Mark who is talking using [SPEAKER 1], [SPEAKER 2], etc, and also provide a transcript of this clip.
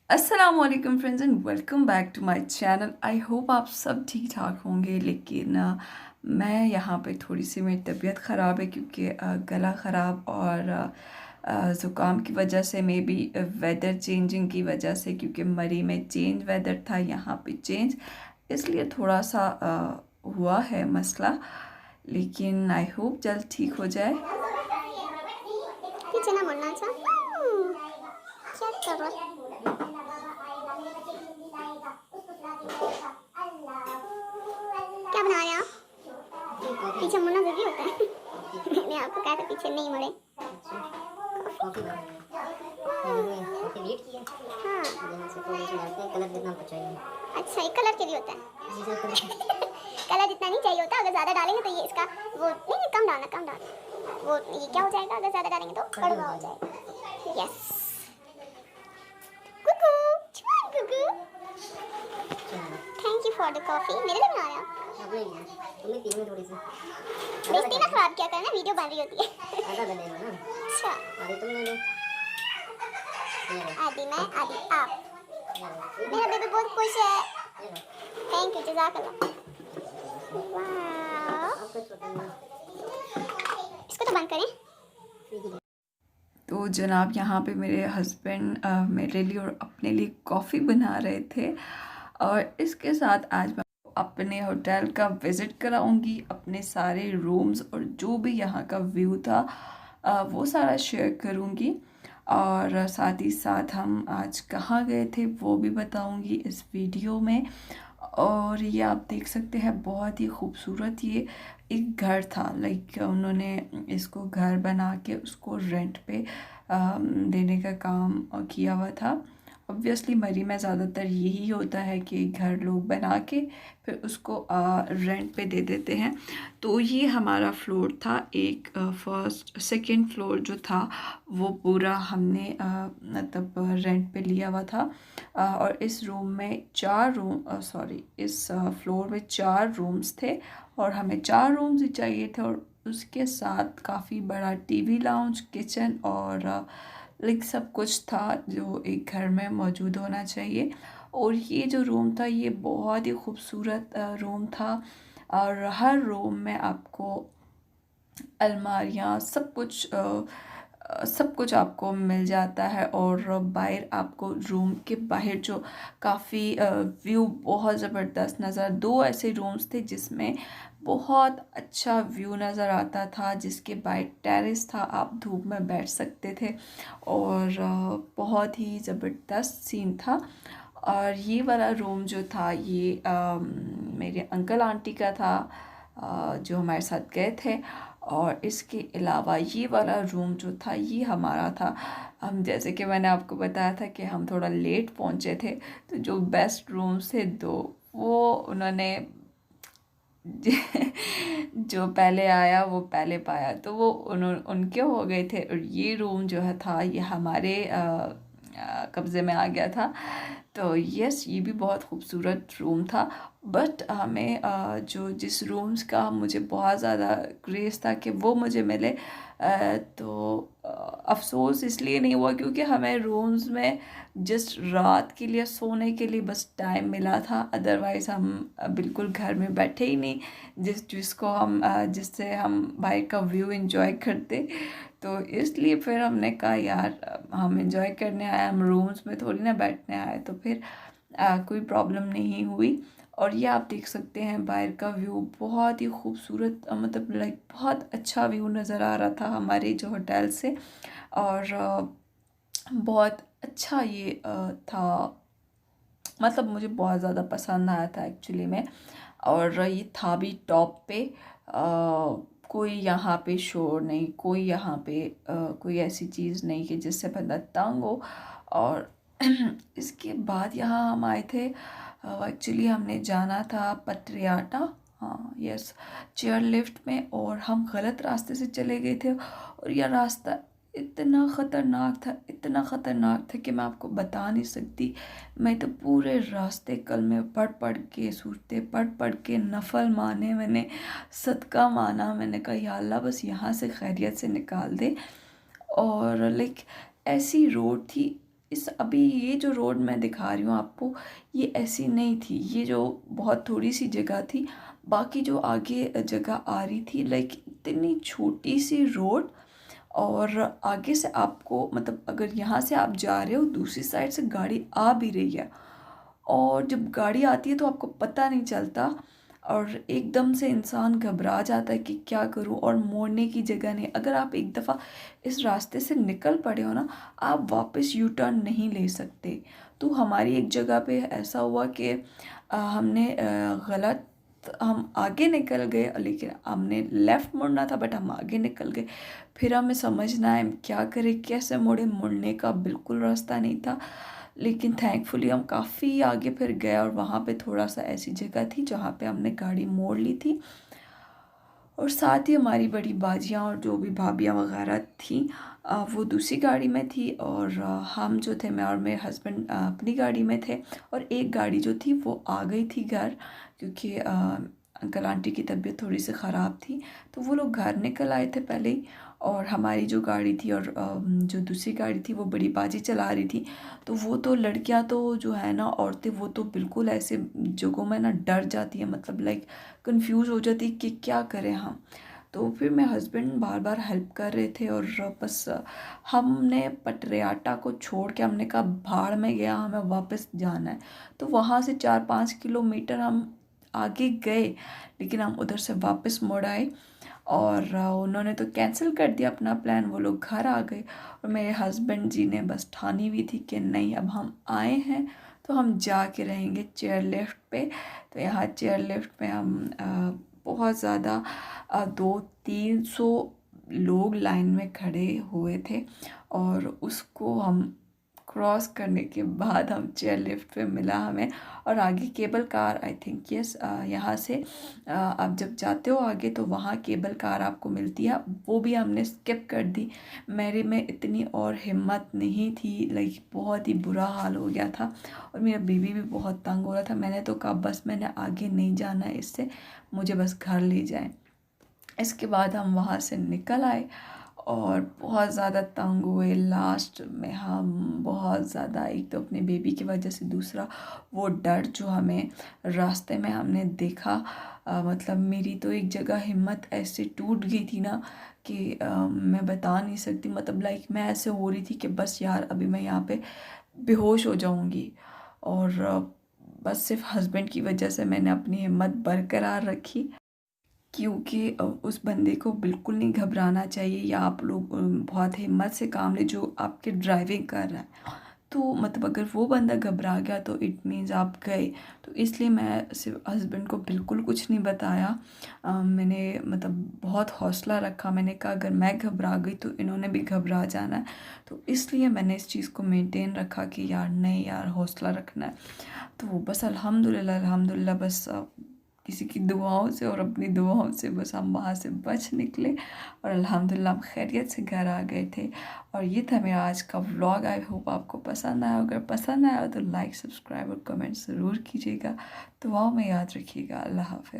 [SPEAKER 1] अस्सलामुअलैकुम friends and welcome back to my channel. I hope आप सब ठीक ठाक होंगे, लेकिन मैं यहाँ पे थोड़ी सी मेरी तबीयत ख़राब है क्योंकि गला ख़राब और ज़ुकाम की वजह से, मे बी वेदर चेंजिंग की वजह से, क्योंकि मरी में चेंज वेदर था, यहाँ पे चेंज, इसलिए थोड़ा सा हुआ है मसला। लेकिन आई होप जल्द ठीक हो जाए।
[SPEAKER 2] पीछे ना मुड़ना। अच्छा क्या कर रहा है? क्या बना रहे हैं आप? पीछे मुड़ना जरूरी होता है। मैंने आपको कहा था पीछे नहीं मुड़े।
[SPEAKER 3] कॉफी बना रही है। कॉफी वेट किया।
[SPEAKER 2] हाँ
[SPEAKER 3] यहाँ से थोड़ा सा डालते हैं, कलर जितना आपको चाहिए।
[SPEAKER 2] अच्छा, एक कलर के लिए होता है।
[SPEAKER 3] जी सर, कलर
[SPEAKER 2] कलर जितना नहीं चाहिए होता, अगर ज़्यादा डालेंगे तो ये इसका वो नहीं, कम डालना कम डालना। वो ये क्या हो जाएगा, अगर ज़्यादा डालेंगे तो कड़वा हो जाएगा। यस कुकू कुकू, thank you for the coffee. मेरे लिए बना रहे हैं
[SPEAKER 3] आप ले लिया। तुमने पी में थोड़ी सी
[SPEAKER 2] बेइज्जती ना खराब क्या करना, वीडियो बन रही होती है।
[SPEAKER 3] आधा डलेगा ना।
[SPEAKER 2] अच्छा,
[SPEAKER 3] आधी तुम ले लो। ये लो,
[SPEAKER 2] आधी मैं आधी आप।
[SPEAKER 3] ये लो,
[SPEAKER 2] मेरा बेबी बहुत खुश है।
[SPEAKER 3] ये लो।
[SPEAKER 2] थैंक यू, जज़ाकल्लाह। वाह,
[SPEAKER 3] आपका छोटा ना।
[SPEAKER 2] इसको तो बंद करें।
[SPEAKER 1] तो जनाब, यहाँ पे मेरे हस्बैंड मेरे लिए और अपने लिए कॉफ़ी बना रहे थे, और इसके साथ आज मैं अपने होटल का विज़िट कराऊंगी, अपने सारे रूम्स और जो भी यहाँ का व्यू था वो सारा शेयर करूंगी, और साथ ही साथ हम आज कहाँ गए थे वो भी बताऊंगी इस वीडियो में। और ये आप देख सकते हैं, बहुत ही खूबसूरत ये एक घर था। लाइक उन्होंने इसको घर बना के उसको रेंट पे देने का काम किया हुआ था। ऑब्वियसली मरी में ज़्यादातर यही होता है कि घर लोग बना के फिर उसको रेंट पे दे देते हैं। तो ये हमारा फ्लोर था, एक फर्स्ट सेकंड फ्लोर जो था वो पूरा हमने मतलब रेंट पे लिया हुआ था। और इस रूम में इस फ्लोर में 4 रूम्स थे, और हमें 4 रूम्स ही चाहिए थे, और उसके साथ काफ़ी बड़ा टीवी लाउंज, किचन और लाइक सब कुछ था जो एक घर में मौजूद होना चाहिए। और ये जो रूम था ये बहुत ही खूबसूरत रूम था, और हर रूम में आपको अलमारियाँ सब कुछ आपको मिल जाता है। और बाहर आपको, रूम के बाहर जो काफ़ी व्यू बहुत ज़बरदस्त नज़र, 2 ऐसे रूम्स थे जिसमें बहुत अच्छा व्यू नज़र आता था, जिसके बाहर टेरेस था, आप धूप में बैठ सकते थे, और बहुत ही ज़बरदस्त सीन था। और ये वाला रूम जो था ये मेरे अंकल आंटी का था, जो हमारे साथ गए थे। और इसके अलावा ये वाला रूम जो था ये हमारा था। हम, जैसे कि मैंने आपको बताया था कि हम थोड़ा लेट पहुंचे थे, तो जो बेस्ट रूम्स थे 2, वो उन्होंने जो पहले आया वो पहले पाया, तो वो उनके हो गए थे, और ये रूम जो है था ये हमारे कब्ज़े में आ गया था। तो यस, ये भी बहुत खूबसूरत रूम था। बट हमें जिस रूम्स का मुझे बहुत ज़्यादा क्रेज़ था कि वो मुझे मिले, तो अफसोस इसलिए नहीं हुआ क्योंकि हमें रूम्स में जस्ट रात के लिए सोने के लिए बस टाइम मिला था। अदरवाइज़ हम बिल्कुल घर में बैठे ही नहीं, जिससे हम बाहर का व्यू एंजॉय करते। तो इसलिए फिर हमने कहा यार, हम एंजॉय करने आए, हम रूम्स में थोड़ी ना बैठने आए, तो फिर कोई प्रॉब्लम नहीं हुई। और ये आप देख सकते हैं बाहर का व्यू, बहुत ही खूबसूरत, मतलब लाइक बहुत अच्छा व्यू नज़र आ रहा था हमारे जो होटल से। और बहुत अच्छा ये था, मतलब मुझे बहुत ज़्यादा पसंद आया था एक्चुअली में। और ये था भी टॉप पे, कोई यहाँ पे शोर नहीं, कोई यहाँ पे कोई ऐसी चीज़ नहीं कि जिससे बंदा तंग हो। और इसके बाद यहाँ हम आए थे, एक्चुअली हमने जाना था पटरियाटा, हाँ यस, चेयर लिफ्ट में, और हम गलत रास्ते से चले गए थे। और यह रास्ता इतना ख़तरनाक था, इतना ख़तरनाक था कि मैं आपको बता नहीं सकती। मैं तो पूरे रास्ते कल में पढ़ पढ़ के, सूरतें पढ़ पढ़ के, नफल माने मैंने, सदका माना, मैंने कहा या अल्लाह बस यहाँ से खैरियत से निकाल दे। और लाइक ऐसी रोड थी, इस अभी ये जो रोड मैं दिखा रही हूँ आपको, ये ऐसी नहीं थी, ये जो बहुत थोड़ी सी जगह थी, बाकी जो आगे जगह आ रही थी लाइक इतनी छोटी सी रोड। और आगे से आपको मतलब अगर यहाँ से आप जा रहे हो, दूसरी साइड से गाड़ी आ भी रही है, और जब गाड़ी आती है तो आपको पता नहीं चलता, और एकदम से इंसान घबरा जाता है कि क्या करूं, और मोड़ने की जगह नहीं। अगर आप एक दफ़ा इस रास्ते से निकल पड़े हो ना, आप वापस यू टर्न नहीं ले सकते। तो हमारी एक जगह पे ऐसा हुआ कि हमने गलत, हम आगे निकल गए, लेकिन हमने लेफ़्ट मुड़ना था बट हम आगे निकल गए। फिर हमें समझना है क्या करें, कैसे मुड़े, मुड़ने का बिल्कुल रास्ता नहीं था। लेकिन थैंकफुली हम काफ़ी आगे फिर गए, और वहाँ पे थोड़ा सा ऐसी जगह थी जहाँ पे हमने गाड़ी मोड़ ली थी। और साथ ही हमारी बड़ी बाजियाँ और जो भी भाभियाँ वगैरह थी, वो दूसरी गाड़ी में थी, और हम जो थे, मैं और मेरे हस्बैंड अपनी गाड़ी में थे। और एक गाड़ी जो थी वो आ गई थी घर, क्योंकि अंकल आंटी की तबीयत थोड़ी सी ख़राब थी, तो वो लोग घर निकल आए थे पहले ही। और हमारी जो गाड़ी थी और जो दूसरी गाड़ी थी वो बड़ी बाजी चला रही थी। तो वो तो लड़कियां तो जो है ना, औरतें, वो तो बिल्कुल ऐसे जगहों में ना डर जाती है, मतलब लाइक कंफ्यूज हो जाती कि क्या करें हम। तो फिर मेरे हस्बैंड बार बार हेल्प कर रहे थे, और बस हमने पटरियाटा को छोड़ के हमने कहा भाड़ में गया, हमें वापस जाना है। तो वहाँ से 4-5 किलोमीटर हम आगे गए, लेकिन हम उधर से वापस मुड़ आए, और उन्होंने तो कैंसिल कर दिया अपना प्लान, वो लोग घर आ गए। और मेरे हस्बैंड जी ने बस ठानी हुई थी कि नहीं, अब हम आए हैं तो हम जा के रहेंगे चेयर लिफ्ट पे। तो यहाँ चेयर लिफ्ट पे हम बहुत ज़्यादा 200-300 लोग लाइन में खड़े हुए थे, और उसको हम क्रॉस करने के बाद हम चेयर लिफ्ट पे मिला हमें। और आगे cable car, I think yes, यहाँ से आप जब जाते हो आगे तो वहाँ केबल कार आपको मिलती है, वो भी हमने स्किप कर दी। मेरे में इतनी और हिम्मत नहीं थी, लाइक बहुत ही बुरा हाल हो गया था, और मेरा बेबी भी बहुत तंग हो रहा था। मैंने तो कहा बस मैंने आगे नहीं जाना है इससे, मुझे बस घर ले जाएं। इसके बाद हम वहाँ से निकल आए, और बहुत ज़्यादा तंग हुए। लास्ट में हम बहुत ज़्यादा, एक तो अपने बेबी की वजह से, दूसरा वो डर जो हमें रास्ते में हमने देखा, मतलब मेरी तो एक जगह हिम्मत ऐसे टूट गई थी ना कि मैं बता नहीं सकती। मतलब लाइक मैं ऐसे हो रही थी कि बस यार अभी मैं यहाँ पे बेहोश हो जाऊँगी। और बस सिर्फ हस्बैंड की वजह से मैंने अपनी हिम्मत बरकरार रखी, क्योंकि उस बंदे को बिल्कुल नहीं घबराना चाहिए, या आप लोग बहुत हिम्मत से काम ले जो आपके ड्राइविंग कर रहा है। तो मतलब अगर वो बंदा घबरा गया तो इट मीन्स आप गए। तो इसलिए मैं सिर्फ हस्बैंड को बिल्कुल कुछ नहीं बताया। मैंने मतलब बहुत हौसला रखा, मैंने कहा अगर मैं घबरा गई तो इन्होंने भी घबरा जाना है। तो इसलिए मैंने इस चीज़ को मेंटेन रखा कि यार नहीं यार, हौसला रखना है। तो बस अल्हम्दुलिल्लाह अल्हम्दुलिल्लाह, बस किसी की दुआओं से और अपनी दुआओं से बस हम वहाँ से बच निकले, और अल्हम्दुलिल्लाह हम खैरियत से घर आ गए थे। और ये था मेरा आज का व्लॉग। आई होप आपको पसंद आया। अगर पसंद आया तो लाइक, सब्सक्राइब और कमेंट ज़रूर कीजिएगा। दुआओं में याद रखिएगा। अल्लाह हाफ़िज़।